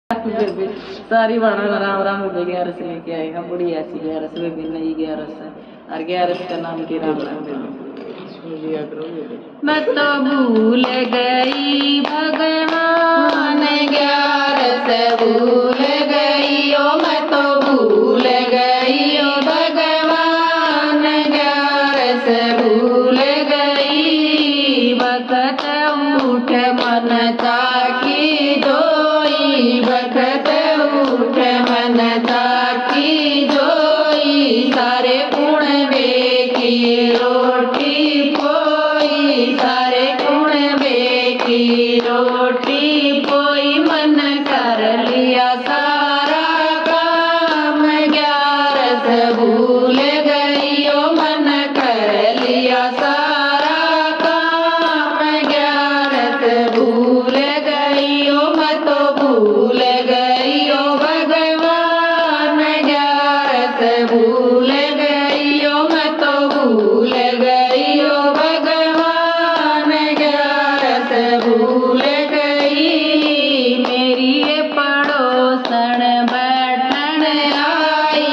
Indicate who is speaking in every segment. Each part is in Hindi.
Speaker 1: बेबी सारी बाणा राम राम हो गई। 11 लेके आए हम बुढ़िया सी 11 बेबी नई 11 और 11 का नाम की राम राम मैं तो भूल गई भगवान 11 भूल गई ओ मैं तो भूल गई ओ भगवान 11 भूल गई वक्त उठ मन ताकी जोई वक्त उठ मन ताकी जोई सारे गुण बेकी रोटी पोई सारे गुण बेकी रोटी पोई मन कर लिया सारा काम 11 भूल गई ओ मन कर लिया सारा काम 11 भूल गई ओ मैं तो भूल गई ओ भगवान 11 भूल गई ओ मैं तो भूल गई ओ भगवान 11 भूल गई मेरी ये पड़ोसन बैठन आई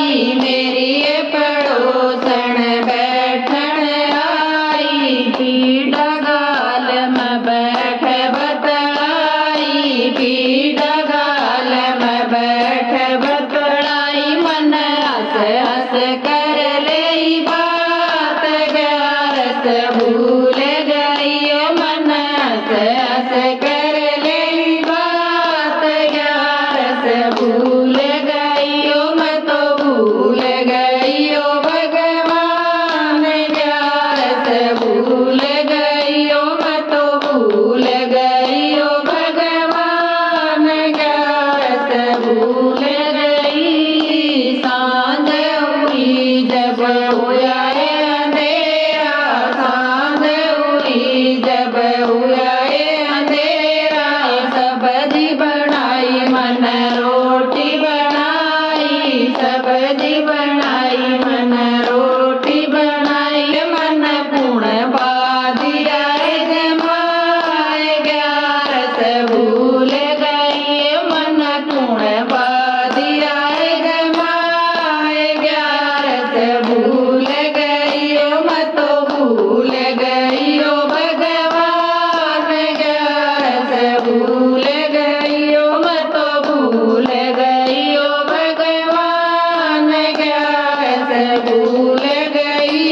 Speaker 1: मेरी ये पड़ोसन बैठन आई पीड़ा गाल में बैठ बतलाई पीड़ा गाल में बैठ बतलाई मन हंस हंस कर ले बात 11 भूल गई ओ मन हंस हंस कर ले बात 11 भूल गई ओ मैं तो भूल गई ओ भगवान 11 भूल गई ओ मैं तो भूल गई ओ भगवान 11 भूल गई सांझ हुई जब हुआ है अंधेरा सांझ हुई जब हुआ है अंधेरा सब्जी बनाई मन रोटी बनाई सब्जी बनाई मन रोटी बनाई मन पूर्ण बादिया जमाए 11 भूल गई मन पूर्ण बादिया जमाए 11 भूल गई ओ मैं तो भूल गई ओ भगवान 11 भूल गई ओ मैं तो भूल गई ओ भगवान 11 भूल गई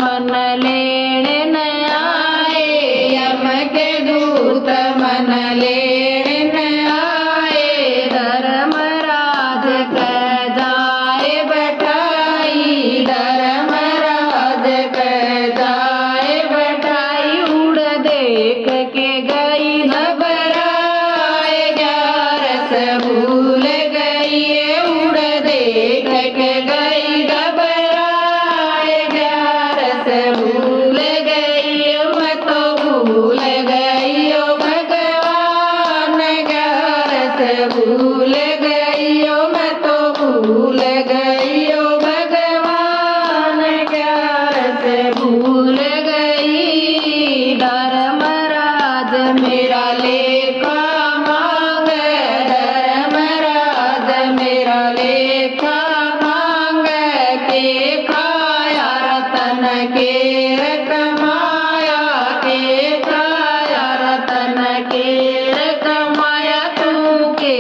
Speaker 1: मन लेने न आए यम के दूत मन लेने न आए धर्मराज कह जाए बैठाई धर्मराज कह जाए बैठाई उड़ देख के गई घबराए 11 भूल गई उड़ देख के गई घबराए 11 भूल गई मैं तो भूल गई ओ भगवान 11 भूल गई ओ मैं तो भूल गई ओ भगवान 11 भूल गई धर्मराज मेरा लेखा मांग धर्मराज मेरा लेखा मांग के खाया रतन के कमाया के खाया रतन के कमाया तू के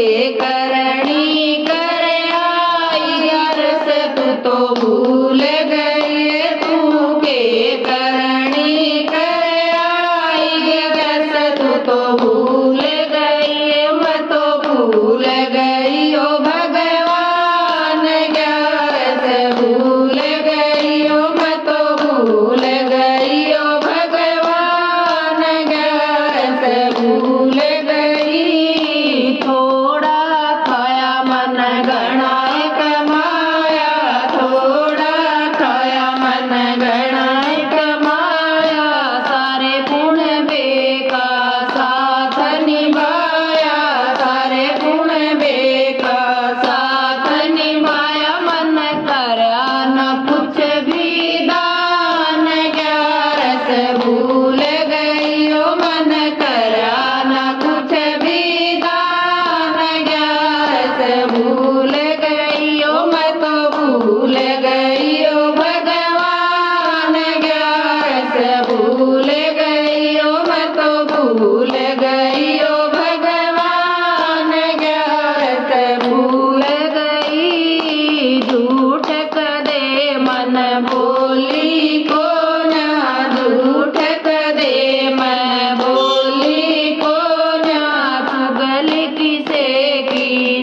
Speaker 1: से की